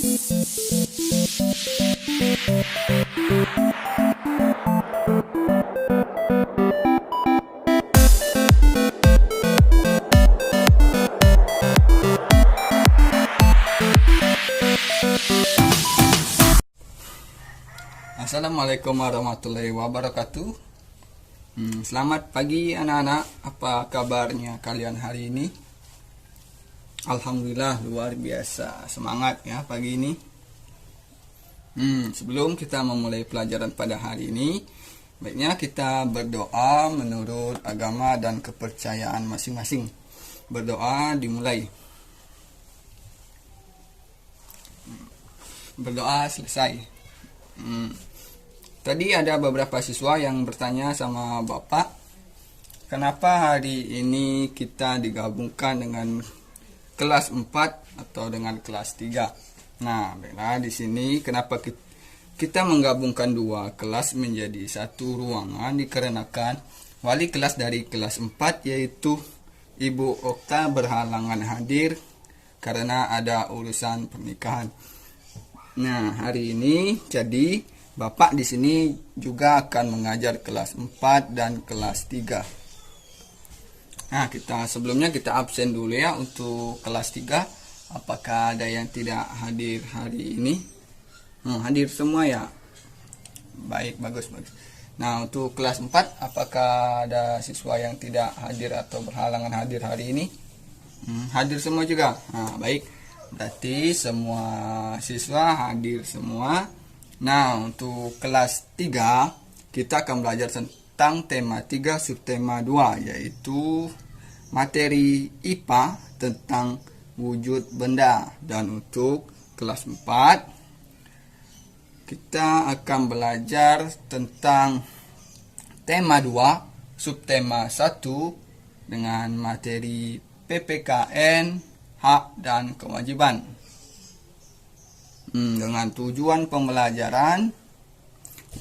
Assalamualaikum warahmatullahi wabarakatuh. Selamat pagi anak-anak. Apa kabarnya kalian hari ini? Alhamdulillah luar biasa semangat ya pagi ini. Sebelum kita memulai pelajaran pada hari ini, baiknya kita berdoa menurut agama dan kepercayaan masing-masing. Berdoa dimulai. Berdoa selesai. Tadi ada beberapa siswa yang bertanya sama Bapak, kenapa hari ini kita digabungkan dengan kelas 4 atau dengan kelas 3. Nah, baiklah di sini kenapa kita menggabungkan dua kelas menjadi satu ruangan dikarenakan wali kelas dari kelas 4 yaitu Ibu Okta berhalangan hadir karena ada urusan pernikahan. Nah, hari ini jadi Bapak di sini juga akan mengajar kelas 4 dan kelas 3. Nah, sebelumnya kita absen dulu ya untuk kelas 3. Apakah ada yang tidak hadir hari ini? Hadir semua ya? Baik, bagus. Nah, untuk kelas 4, apakah ada siswa yang tidak hadir atau berhalangan hadir hari ini? Hadir semua juga? Nah, baik. Berarti semua siswa hadir semua. Nah, untuk kelas 3 kita akan belajar tentang tema 3 subtema 2 yaitu materi IPA tentang wujud benda. Dan untuk kelas 4 kita akan belajar tentang tema 2 subtema 1 dengan materi PPKN, hak dan kewajiban. Dengan tujuan pembelajaran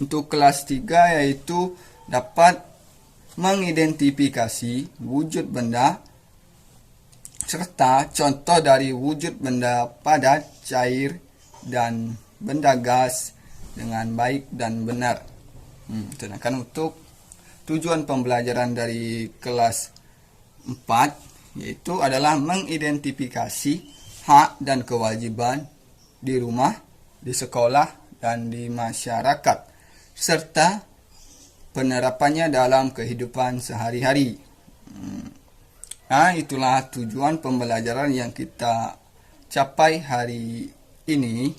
untuk kelas 3 yaitu dapat mengidentifikasi wujud benda serta contoh dari wujud benda padat, cair, dan benda gas dengan baik dan benar. Sedangkan untuk tujuan pembelajaran dari kelas 4 yaitu adalah mengidentifikasi hak dan kewajiban di rumah, di sekolah, dan di masyarakat, serta penerapannya dalam kehidupan sehari-hari. Nah, itulah tujuan pembelajaran yang kita capai hari ini.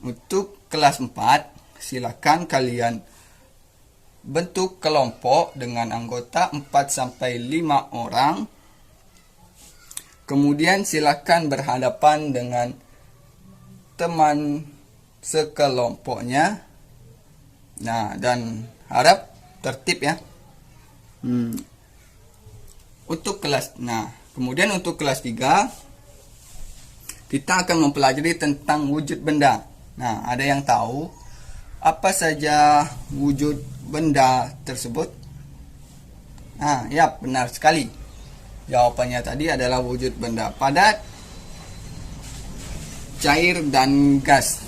Untuk kelas 4, silakan kalian bentuk kelompok dengan anggota 4-5 orang. Kemudian silakan berhadapan dengan teman sekelompoknya. Nah, dan harap tertib ya. Kemudian untuk kelas 3 kita akan mempelajari tentang wujud benda. Nah, ada yang tahu apa saja wujud benda tersebut? Nah, ya benar sekali. Jawabannya tadi adalah wujud benda padat, cair, dan gas.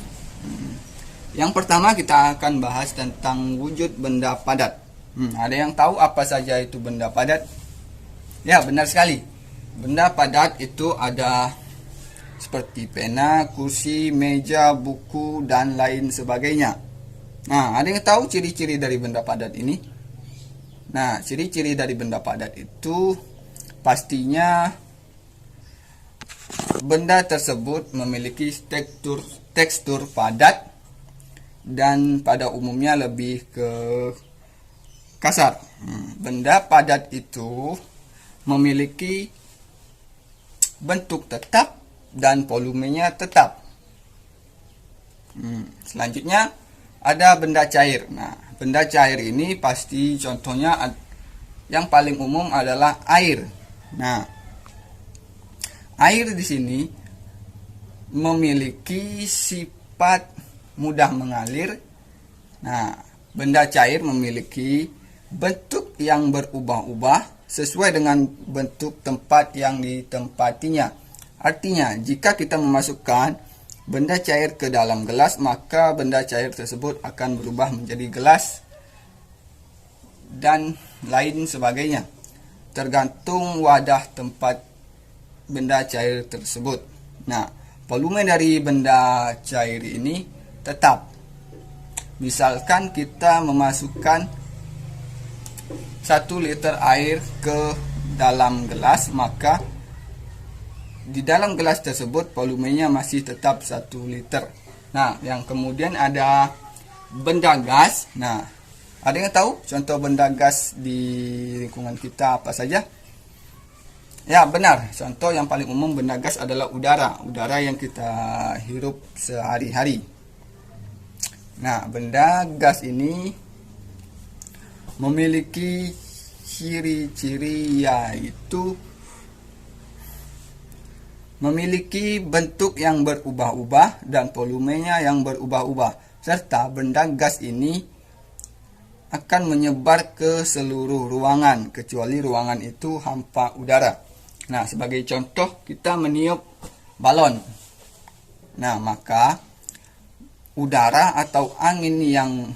Yang pertama kita akan bahas tentang wujud benda padat. Ada yang tahu apa saja itu benda padat? Ya, benar sekali. Benda padat itu ada seperti pena, kursi, meja, buku, dan lain sebagainya. Nah, ada yang tahu ciri-ciri dari benda padat ini? Nah, ciri-ciri dari benda padat itu pastinya benda tersebut memiliki tekstur padat dan pada umumnya lebih ke kasar. Benda padat itu memiliki bentuk tetap dan volumenya tetap. Selanjutnya ada benda cair. Nah, benda cair ini pasti contohnya yang paling umum adalah air. Nah, air di sini memiliki sifat mudah mengalir. Nah, benda cair memiliki bentuk yang berubah-ubah sesuai dengan bentuk tempat yang ditempatinya. Artinya, jika kita memasukkan benda cair ke dalam gelas, maka benda cair tersebut akan berubah menjadi gelas dan lain sebagainya, tergantung wadah tempat benda cair tersebut. Nah, volume dari benda cair ini tetap. Misalkan kita memasukkan 1 liter air ke dalam gelas, maka di dalam gelas tersebut volumenya masih tetap 1 liter. Nah, yang kemudian ada benda gas. Nah, ada yang tahu contoh benda gas di lingkungan kita apa saja? Ya, benar. Contoh yang paling umum benda gas adalah udara. Udara yang kita hirup sehari-hari. Nah, benda gas ini memiliki ciri-ciri, yaitu memiliki bentuk yang berubah-ubah dan volumenya yang berubah-ubah, serta benda gas ini akan menyebar ke seluruh ruangan kecuali ruangan itu hampa udara. Nah, sebagai contoh kita meniup balon. Nah, maka udara atau angin yang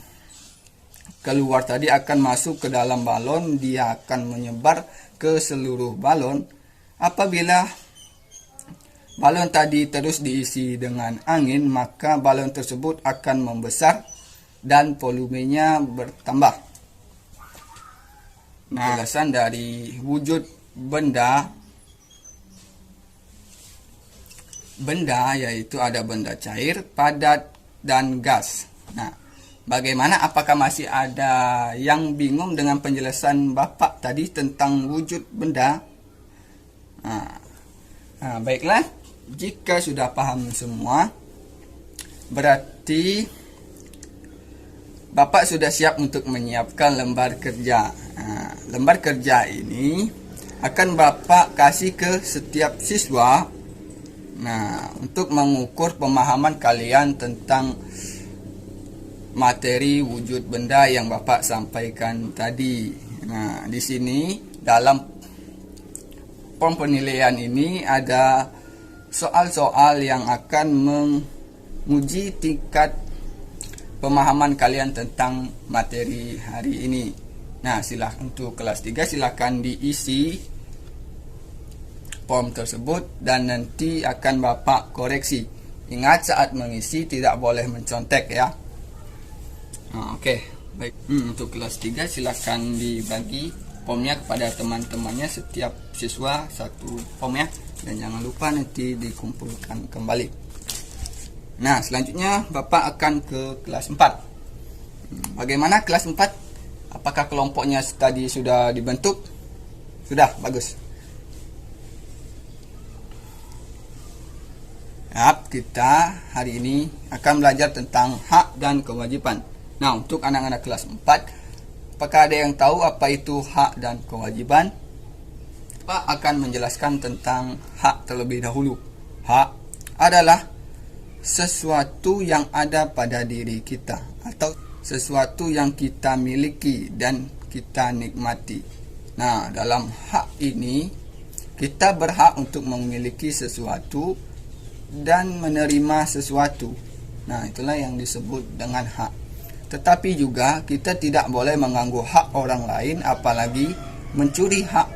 keluar tadi akan masuk ke dalam balon, dia akan menyebar ke seluruh balon. Apabila balon tadi terus diisi dengan angin, maka balon tersebut akan membesar dan volumenya bertambah. Nah, alasan dari wujud benda yaitu ada benda cair, padat, dan gas. Nah, bagaimana, apakah masih ada yang bingung dengan penjelasan Bapak tadi tentang wujud benda? Nah, baiklah, jika sudah paham semua, berarti Bapak sudah siap untuk menyiapkan lembar kerja. Nah, lembar kerja ini akan Bapak kasih ke setiap siswa. Nah, untuk mengukur pemahaman kalian tentang materi wujud benda yang Bapak sampaikan tadi. Nah, di sini dalam form penilaian ini ada soal-soal yang akan menguji tingkat pemahaman kalian tentang materi hari ini. Nah, untuk kelas 3 silahkan diisi form tersebut dan nanti akan Bapak koreksi. Ingat, saat mengisi tidak boleh mencontek ya. Oke, baik. Untuk kelas 3 silahkan dibagi formnya kepada teman-temannya, setiap siswa 1 form ya. Dan jangan lupa nanti dikumpulkan kembali. Nah, selanjutnya Bapak akan ke kelas 4. Bagaimana kelas 4? Apakah kelompoknya tadi sudah dibentuk? Sudah, bagus. Kita hari ini akan belajar tentang hak dan kewajiban. Nah, untuk anak-anak kelas 4, apakah ada yang tahu apa itu hak dan kewajiban? Pak akan menjelaskan tentang hak terlebih dahulu. Hak adalah sesuatu yang ada pada diri kita atau sesuatu yang kita miliki dan kita nikmati. Nah, dalam hak ini kita berhak untuk memiliki sesuatu dan menerima sesuatu. Nah, itulah yang disebut dengan hak. Tetapi juga kita tidak boleh mengganggu hak orang lain, apalagi mencuri hak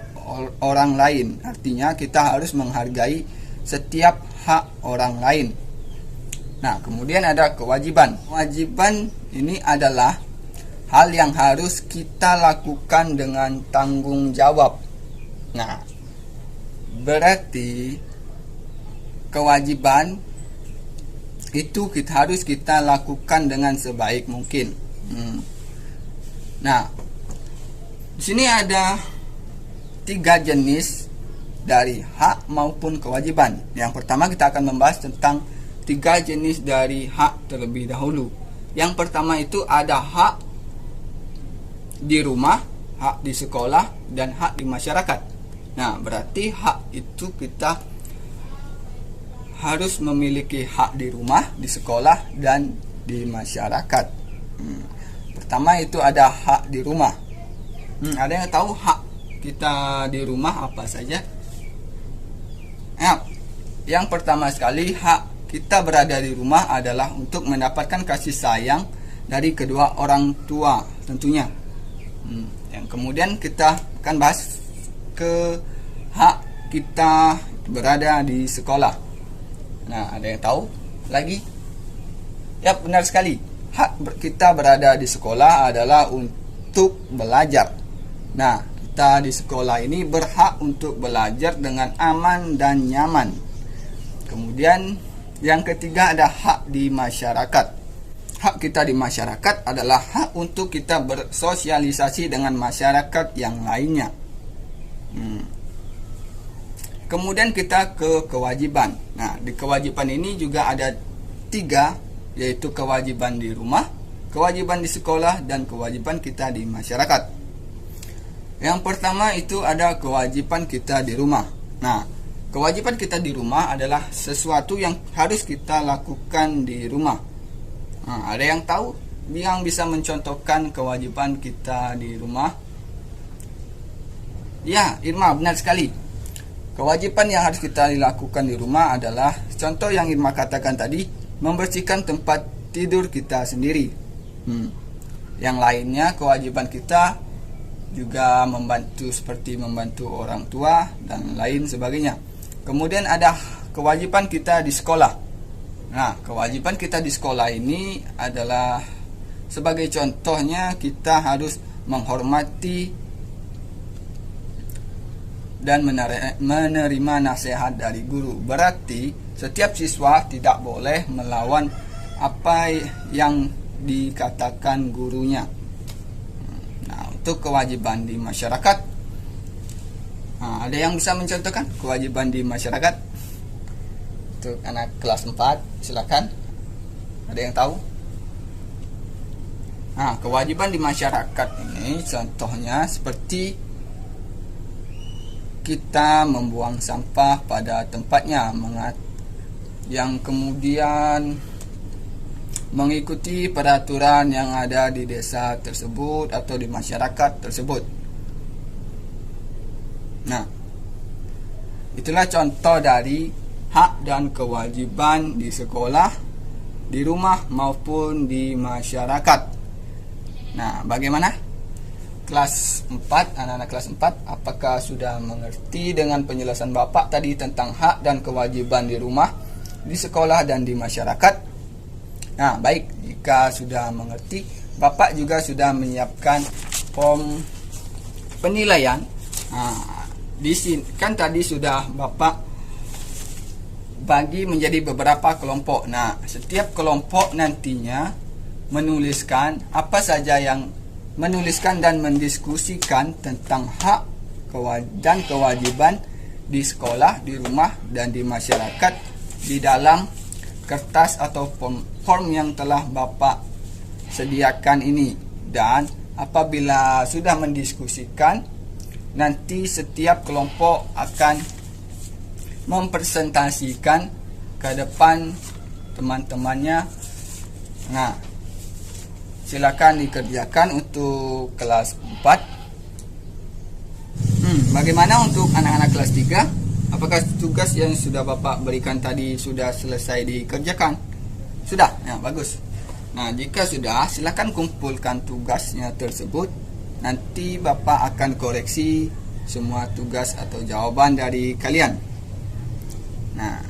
orang lain. Artinya kita harus menghargai setiap hak orang lain. Nah, kemudian ada kewajiban. Kewajiban ini adalah hal yang harus kita lakukan dengan tanggung jawab. Nah, berarti kewajiban itu harus kita lakukan dengan sebaik mungkin. Nah, di sini ada 3 jenis dari hak maupun kewajiban. Yang pertama kita akan membahas tentang 3 jenis dari hak terlebih dahulu. Yang pertama itu ada hak di rumah, hak di sekolah, dan hak di masyarakat. Nah, berarti hak itu kita harus memiliki hak di rumah, di sekolah, dan di masyarakat. Pertama itu ada hak di rumah. Ada yang tahu hak kita di rumah apa saja? Yang pertama sekali hak kita berada di rumah adalah untuk mendapatkan kasih sayang dari kedua orang tua tentunya. Yang kemudian kita akan bahas ke hak kita berada di sekolah. Nah, ada yang tahu lagi? Ya, benar sekali. Hak kita berada di sekolah adalah untuk belajar. Nah, kita di sekolah ini berhak untuk belajar dengan aman dan nyaman. Kemudian yang ketiga ada hak di masyarakat. Hak kita di masyarakat adalah hak untuk kita bersosialisasi dengan masyarakat yang lainnya. Kemudian kita ke kewajiban. Nah, di kewajiban ini juga ada 3, yaitu kewajiban di rumah, kewajiban di sekolah, dan kewajiban kita di masyarakat. Yang pertama itu ada kewajiban kita di rumah. Nah, kewajiban kita di rumah adalah sesuatu yang harus kita lakukan di rumah. Nah, ada yang tahu yang bisa mencontohkan kewajiban kita di rumah? Ya, Irma, benar sekali. Kewajiban yang harus kita lakukan di rumah adalah contoh yang Irma katakan tadi, membersihkan tempat tidur kita sendiri. Yang lainnya kewajiban kita juga membantu, seperti membantu orang tua dan lain sebagainya. Kemudian ada kewajiban kita di sekolah. Nah, kewajiban kita di sekolah ini adalah sebagai contohnya kita harus menghormati dan menerima nasihat dari guru. Berarti setiap siswa tidak boleh melawan apa yang dikatakan gurunya. Nah, untuk kewajiban di masyarakat, ada yang bisa mencontohkan kewajiban di masyarakat? Untuk anak kelas 4, silakan. Ada yang tahu? Nah, kewajiban di masyarakat ini contohnya seperti kita membuang sampah pada tempatnya, yang kemudian mengikuti peraturan yang ada di desa tersebut atau di masyarakat tersebut. Nah, itulah contoh dari hak dan kewajiban di sekolah, di rumah maupun di masyarakat. Nah, bagaimana? Kelas 4, anak-anak kelas 4, apakah sudah mengerti dengan penjelasan Bapak tadi tentang hak dan kewajiban di rumah, di sekolah, dan di masyarakat? Nah, baik, jika sudah mengerti, Bapak juga sudah menyiapkan form penilaian. Nah, di sini kan tadi sudah Bapak bagi menjadi beberapa kelompok. Nah, setiap kelompok nantinya menuliskan apa saja yang menuliskan dan mendiskusikan tentang hak dan kewajiban di sekolah, di rumah, dan di masyarakat di dalam kertas atau form yang telah Bapak sediakan ini. Dan apabila sudah mendiskusikan, nanti setiap kelompok akan mempresentasikan ke depan teman-temannya. Nah, silakan dikerjakan untuk kelas 4. Bagaimana untuk anak-anak kelas 3? Apakah tugas yang sudah Bapak berikan tadi sudah selesai dikerjakan? Sudah? Ya, bagus. Nah, jika sudah, silakan kumpulkan tugasnya tersebut. Nanti Bapak akan koreksi semua tugas atau jawaban dari kalian. Nah,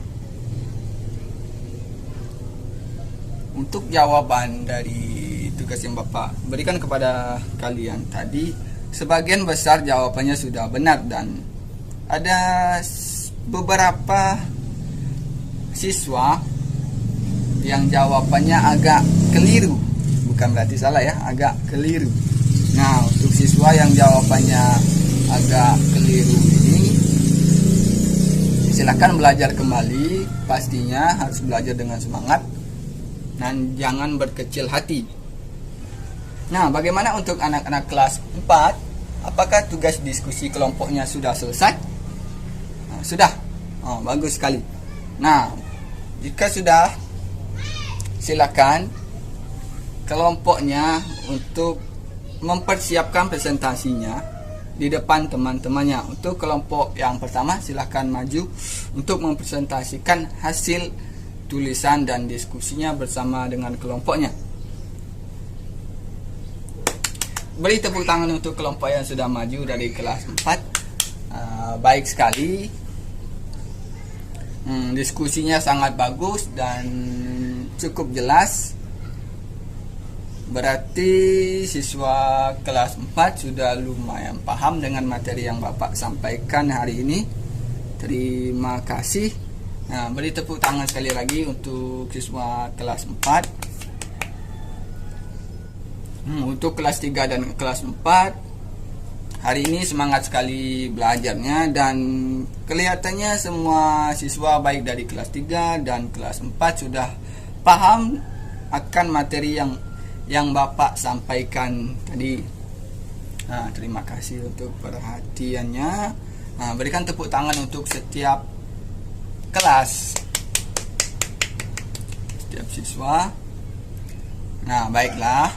untuk jawaban dari tugas yang Bapak berikan kepada kalian tadi, sebagian besar jawabannya sudah benar, dan ada beberapa siswa yang jawabannya agak keliru. Bukan berarti salah ya, agak keliru. Nah, untuk siswa yang jawabannya agak keliru ini, silakan belajar kembali. Pastinya harus belajar dengan semangat dan jangan berkecil hati. Nah, bagaimana untuk anak-anak kelas 4? Apakah tugas diskusi kelompoknya sudah selesai? Nah, sudah. Oh, bagus sekali. Nah, jika sudah, silakan kelompoknya untuk mempersiapkan presentasinya di depan teman-temannya. Untuk kelompok yang pertama, silahkan maju untuk mempresentasikan hasil tulisan dan diskusinya bersama dengan kelompoknya. Beri tepuk tangan untuk kelompok yang sudah maju dari kelas 4. Baik sekali. Diskusinya sangat bagus dan cukup jelas. Berarti siswa kelas 4 sudah lumayan paham dengan materi yang Bapak sampaikan hari ini. Terima kasih. Nah, beri tepuk tangan sekali lagi untuk siswa kelas 4. Untuk kelas 3 dan kelas 4 hari ini semangat sekali belajarnya, dan kelihatannya semua siswa baik dari kelas 3 dan kelas 4 sudah paham akan materi yang Bapak sampaikan tadi. Nah, terima kasih untuk perhatiannya. Nah, berikan tepuk tangan untuk setiap kelas, setiap siswa. Nah, baiklah,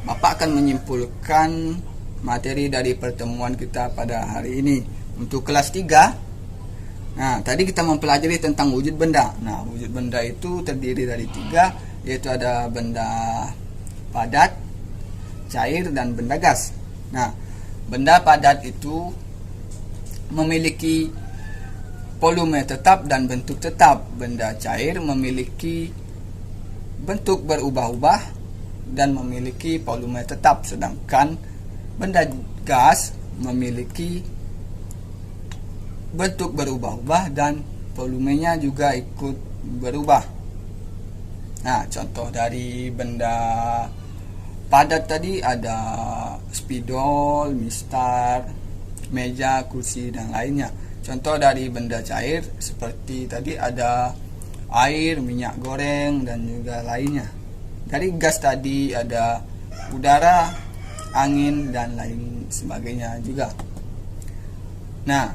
Bapak akan menyimpulkan materi dari pertemuan kita pada hari ini. Untuk kelas 3, nah tadi kita mempelajari tentang wujud benda. Nah, wujud benda itu terdiri dari 3, yaitu ada benda padat, cair, dan benda gas. Nah, benda padat itu memiliki volume tetap dan bentuk tetap. Benda cair memiliki bentuk berubah-ubah dan memiliki volume tetap, sedangkan benda gas memiliki bentuk berubah-ubah dan volumenya juga ikut berubah. Nah, contoh dari benda padat tadi ada spidol, mistar, meja, kursi, dan lainnya. Contoh dari benda cair seperti tadi ada air, minyak goreng, dan juga lainnya. Dari gas tadi ada udara, angin, dan lain sebagainya juga. Nah,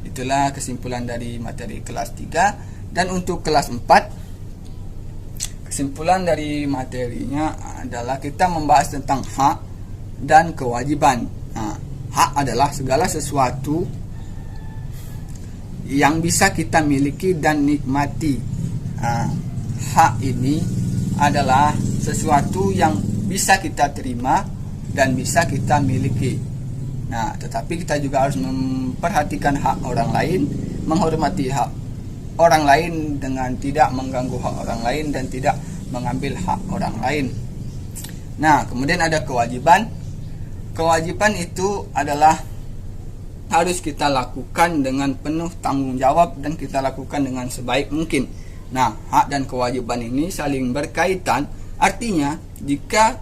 itulah kesimpulan dari materi kelas 3. Dan untuk kelas 4, kesimpulan dari materinya adalah kita membahas tentang hak dan kewajiban. Nah, hak adalah segala sesuatu yang bisa kita miliki dan nikmati. Nah, hak ini adalah sesuatu yang bisa kita terima dan bisa kita miliki. Nah, tetapi kita juga harus memperhatikan hak orang lain, menghormati hak orang lain dengan tidak mengganggu hak orang lain dan tidak mengambil hak orang lain. Nah, kemudian ada kewajiban. Kewajiban itu adalah harus kita lakukan dengan penuh tanggung jawab dan kita lakukan dengan sebaik mungkin. Nah, hak dan kewajiban ini saling berkaitan. Artinya, jika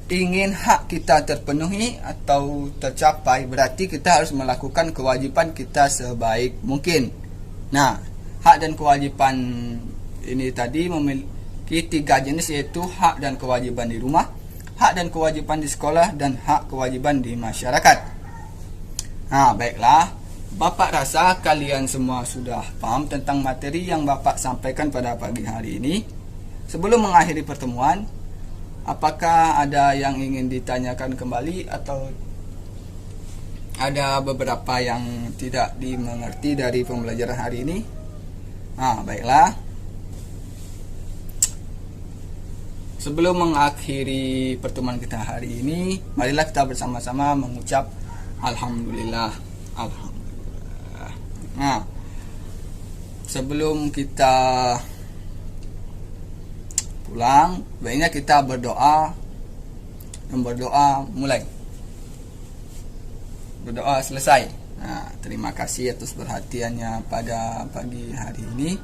ingin hak kita terpenuhi atau tercapai, berarti kita harus melakukan kewajiban kita sebaik mungkin. Nah, hak dan kewajiban ini tadi memiliki 3 jenis, yaitu hak dan kewajiban di rumah, hak dan kewajiban di sekolah, dan hak kewajiban di masyarakat. Nah, baiklah, Bapak rasa kalian semua sudah paham tentang materi yang Bapak sampaikan pada pagi hari ini. Sebelum mengakhiri pertemuan, apakah ada yang ingin ditanyakan kembali atau ada beberapa yang tidak dimengerti dari pembelajaran hari ini? Nah, baiklah. Sebelum mengakhiri pertemuan kita hari ini, marilah kita bersama-sama mengucap Alhamdulillah. Alhamdulillah. Nah, sebelum kita pulang, baiknya kita berdoa. Dan berdoa mulai. Berdoa selesai. Nah, terima kasih atas perhatiannya pada pagi hari ini.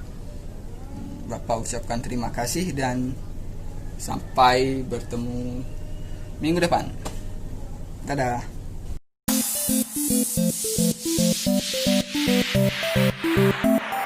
Bapak ucapkan terima kasih dan sampai bertemu minggu depan. Dadah.